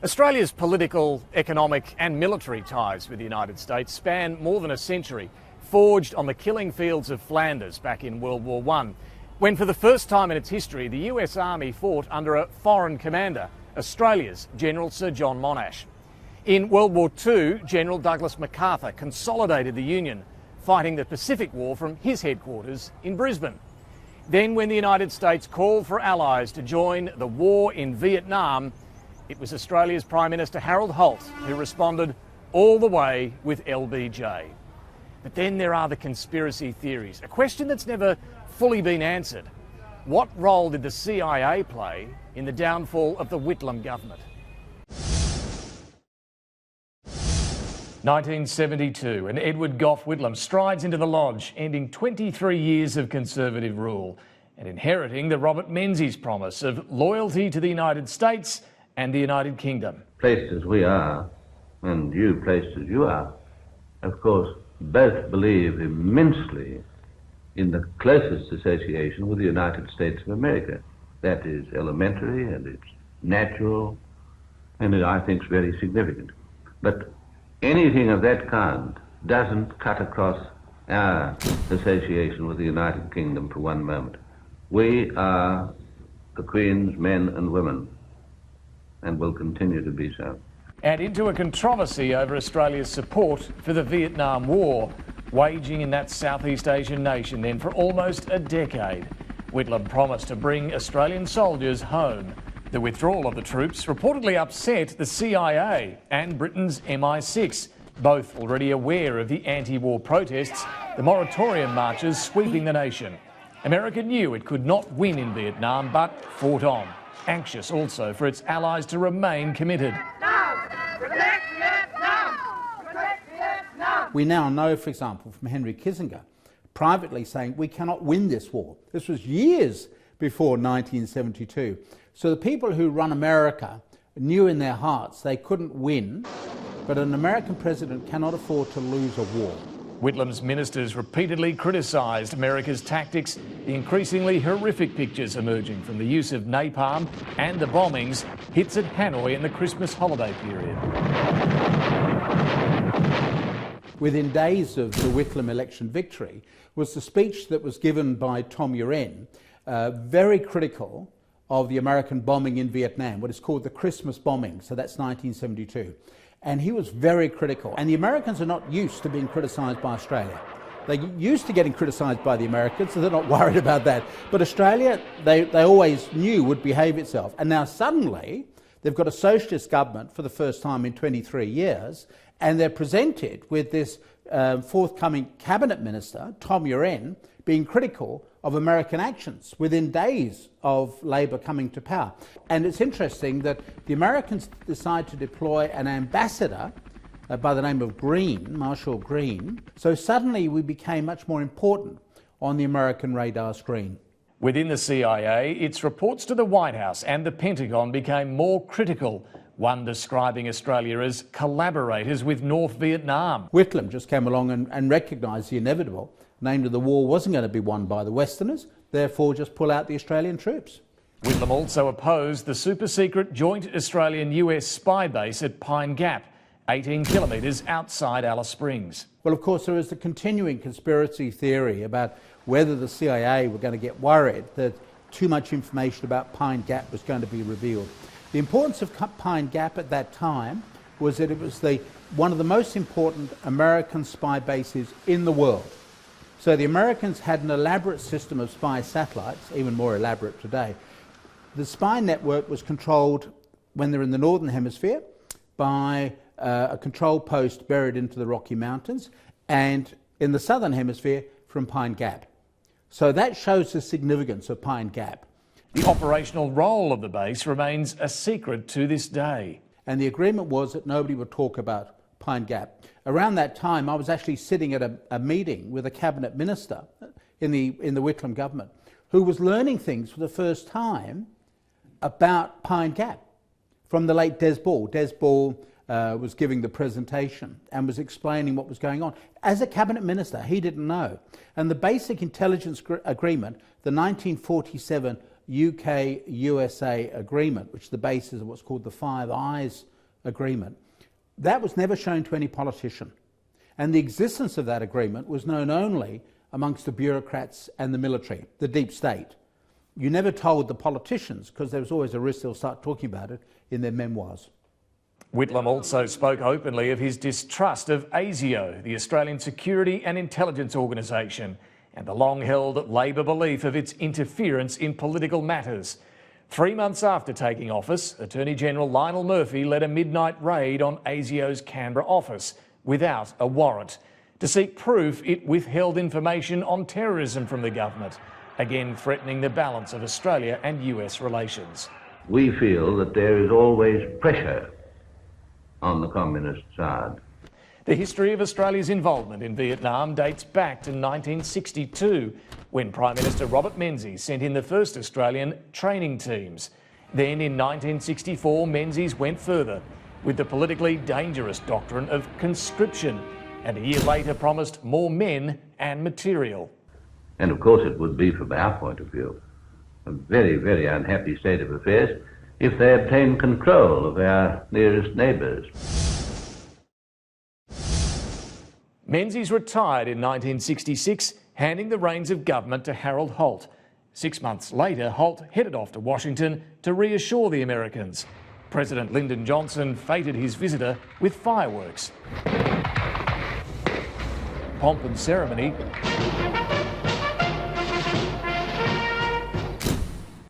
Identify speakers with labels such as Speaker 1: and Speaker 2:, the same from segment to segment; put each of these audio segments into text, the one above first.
Speaker 1: Australia's political, economic and military ties with the United States span more than a century, forged on the killing fields of Flanders back in World War I, when for the first time in its history the US Army fought under a foreign commander, Australia's General Sir John Monash. In World War II, General Douglas MacArthur consolidated the Union, fighting the Pacific War from his headquarters in Brisbane. Then when the United States called for allies to join the war in Vietnam, it was Australia's Prime Minister Harold Holt who responded all the way with LBJ. But then there are the conspiracy theories, a question that's never fully been answered. What role did the CIA play in the downfall of the Whitlam government? 1972, and Edward Gough Whitlam strides into the Lodge, ending 23 years of Conservative rule and inheriting the Robert Menzies promise of loyalty to the United States and the United Kingdom.
Speaker 2: Placed as we are, and you placed as you are, of course, both believe immensely in the closest association with the United States of America. That is elementary and it's natural, and I think it's very significant. But anything of that kind doesn't cut across our association with the United Kingdom for one moment. We are the Queen's men and women, and will continue to be so.
Speaker 1: And into a controversy over Australia's support for the Vietnam War, waging in that Southeast Asian nation then for almost a decade. Whitlam promised to bring Australian soldiers home. The withdrawal of the troops reportedly upset the CIA and Britain's MI6, both already aware of the anti-war protests, the moratorium marches sweeping the nation. America knew it could not win in Vietnam, but fought on, anxious also for its allies to remain committed.
Speaker 3: We now know, for example, from Henry Kissinger, privately saying we cannot win this war. This was years before 1972. So the people who run America knew in their hearts they couldn't win, but an American president cannot afford to lose a war.
Speaker 1: Whitlam's ministers repeatedly criticised America's tactics, the increasingly horrific pictures emerging from the use of napalm and the bombings, hits at Hanoi in the Christmas holiday period.
Speaker 3: Within days of the Whitlam election victory was the speech that was given by Tom Uren, very critical of the American bombing in Vietnam, what is called the Christmas bombing, so that's 1972. And he was very critical. And the Americans are not used to being criticised by Australia. They're used to getting criticised by the Americans, so they're not worried about that. But Australia, they always knew would behave itself. And now suddenly, they've got a socialist government for the first time in 23 years, and they're presented with this forthcoming cabinet minister, Tom Uren, being critical of American actions within days of Labor coming to power. And it's interesting that the Americans decide to deploy an ambassador by the name of Green, Marshall Green. So suddenly we became much more important on the American radar screen.
Speaker 1: Within the CIA, its reports to the White House and the Pentagon became more critical, one describing Australia as collaborators with North Vietnam.
Speaker 3: Whitlam just came along and recognised the inevitable, namely the war wasn't going to be won by the Westerners, therefore just pull out the Australian troops.
Speaker 1: Whitlam also opposed the super-secret joint Australian-US spy base at Pine Gap, 18 kilometres outside Alice Springs.
Speaker 3: Well, of course, there is the continuing conspiracy theory about whether the CIA were going to get worried that too much information about Pine Gap was going to be revealed. The importance of Pine Gap at that time was that it was one of the most important American spy bases in the world. So the Americans had an elaborate system of spy satellites, even more elaborate today. The spy network was controlled, when they're in the Northern Hemisphere, by a control post buried into the Rocky Mountains, and in the Southern Hemisphere from Pine Gap. So that shows the significance of Pine Gap.
Speaker 1: The operational role of the base remains a secret to this day.
Speaker 3: And the agreement was that nobody would talk about Pine Gap. Around that time, I was actually sitting at a meeting with a cabinet minister in the Whitlam government who was learning things for the first time about Pine Gap from the late Des Ball. Des Ball was giving the presentation and was explaining what was going on. As a cabinet minister, he didn't know. And the basic intelligence agreement, the 1947 UK-USA agreement, which is the basis of what's called the Five Eyes agreement, that was never shown to any politician. And the existence of that agreement was known only amongst the bureaucrats and the military, the deep state. You never told the politicians because there was always a risk they'll start talking about it in their memoirs.
Speaker 1: Whitlam also spoke openly of his distrust of ASIO, the Australian Security and Intelligence Organisation, and the long-held Labor belief of its interference in political matters. 3 months after taking office, Attorney General Lionel Murphy led a midnight raid on ASIO's Canberra office without a warrant to seek proof it withheld information on terrorism from the government, again threatening the balance of Australia and US relations.
Speaker 2: We feel that there is always pressure on the communist side.
Speaker 1: The history of Australia's involvement in Vietnam dates back to 1962, when Prime Minister Robert Menzies sent in the first Australian training teams. Then in 1964, Menzies went further with the politically dangerous doctrine of conscription, and a year later promised more men and material.
Speaker 2: And of course it would be, from our point of view, a very, very unhappy state of affairs if they obtained control of our nearest neighbours.
Speaker 1: Menzies retired in 1966, handing the reins of government to Harold Holt. 6 months later, Holt headed off to Washington to reassure the Americans. President Lyndon Johnson feted his visitor with fireworks, pomp and ceremony,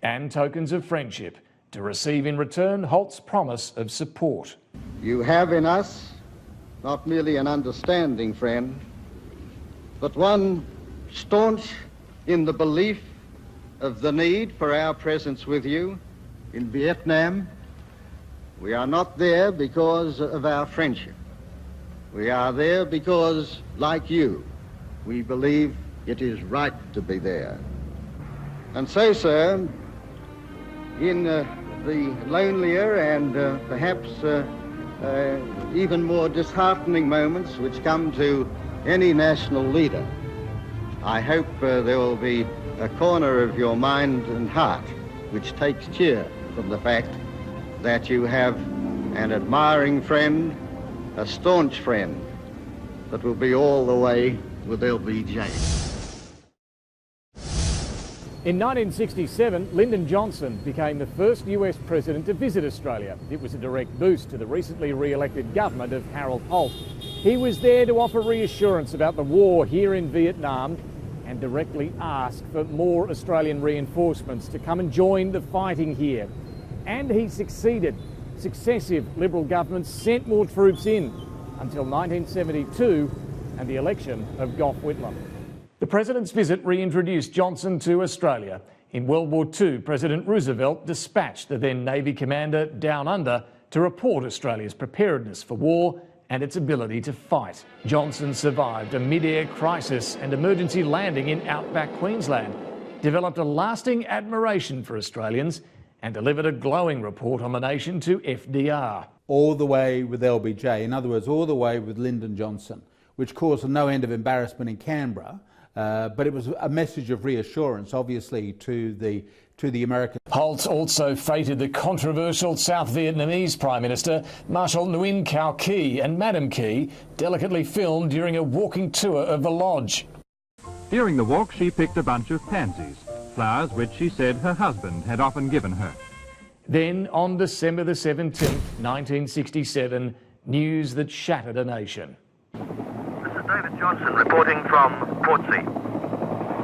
Speaker 1: and tokens of friendship, to receive in return Holt's promise of support.
Speaker 4: You have in us not merely an understanding friend, but one staunch in the belief of the need for our presence with you in Vietnam. We are not there because of our friendship. We are there because, like you, we believe it is right to be there. And so, sir, in the lonelier and perhaps even more disheartening moments which come to any national leader, I hope there will be a corner of your mind and heart which takes cheer from the fact that you have an admiring friend, a staunch friend, that will be all the way with LBJ.
Speaker 1: In 1967, Lyndon Johnson became the first US president to visit Australia. It was a direct boost to the recently re-elected government of Harold Holt. He was there to offer reassurance about the war here in Vietnam and directly ask for more Australian reinforcements to come and join the fighting here. And he succeeded. Successive Liberal governments sent more troops in until 1972 and the election of Gough Whitlam. The President's visit reintroduced Johnson to Australia. In World War II, President Roosevelt dispatched the then Navy commander down under to report Australia's preparedness for war and its ability to fight. Johnson survived a mid-air crisis and emergency landing in outback Queensland, developed a lasting admiration for Australians, and delivered a glowing report on the nation to FDR.
Speaker 3: All the way with LBJ, in other words, all the way with Lyndon Johnson, which caused no end of embarrassment in Canberra, but it was a message of reassurance, obviously, to the Americans.
Speaker 1: Holt also feted the controversial South Vietnamese Prime Minister, Marshal Nguyen Cao Ky, and Madam Ky, delicately filmed during a walking tour of the lodge.
Speaker 5: During the walk, she picked a bunch of pansies, flowers which she said her husband had often given her.
Speaker 1: Then, on December the 17th, 1967, news that shattered a nation.
Speaker 6: This is David Johnson reporting from Portsea.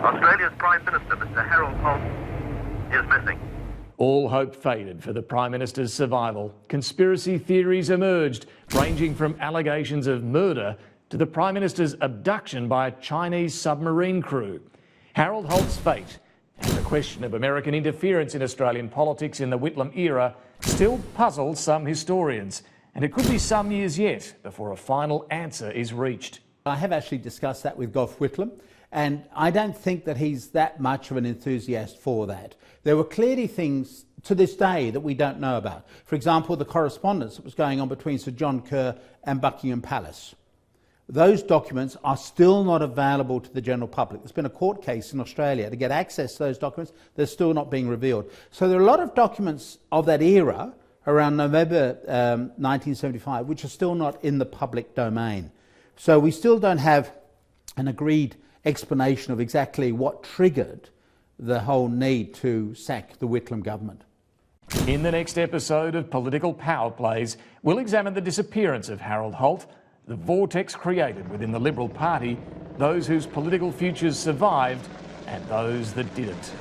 Speaker 6: Australia's Prime Minister, Mr. Harold Holt, is missing.
Speaker 1: All hope faded for the Prime Minister's survival. Conspiracy theories emerged, ranging from allegations of murder to the Prime Minister's abduction by a Chinese submarine crew. Harold Holt's fate and the question of American interference in Australian politics in the Whitlam era still puzzles some historians, and it could be some years yet before a final answer is reached.
Speaker 3: I have actually discussed that with Gough Whitlam, and I don't think that he's that much of an enthusiast for that. There were clearly things to this day that we don't know about. For example, the correspondence that was going on between Sir John Kerr and Buckingham Palace. those documents are still not available to the general public. There's been a court case in Australia to get access to those documents. They're still not being revealed. So there are a lot of documents of that era, around November 1975, which are still not in the public domain. So we still don't have an agreed explanation of exactly what triggered the whole need to sack the Whitlam government.
Speaker 1: In the next episode of Political Power Plays, we'll examine the disappearance of Harold Holt, the vortex created within the Liberal Party, those whose political futures survived and those that didn't.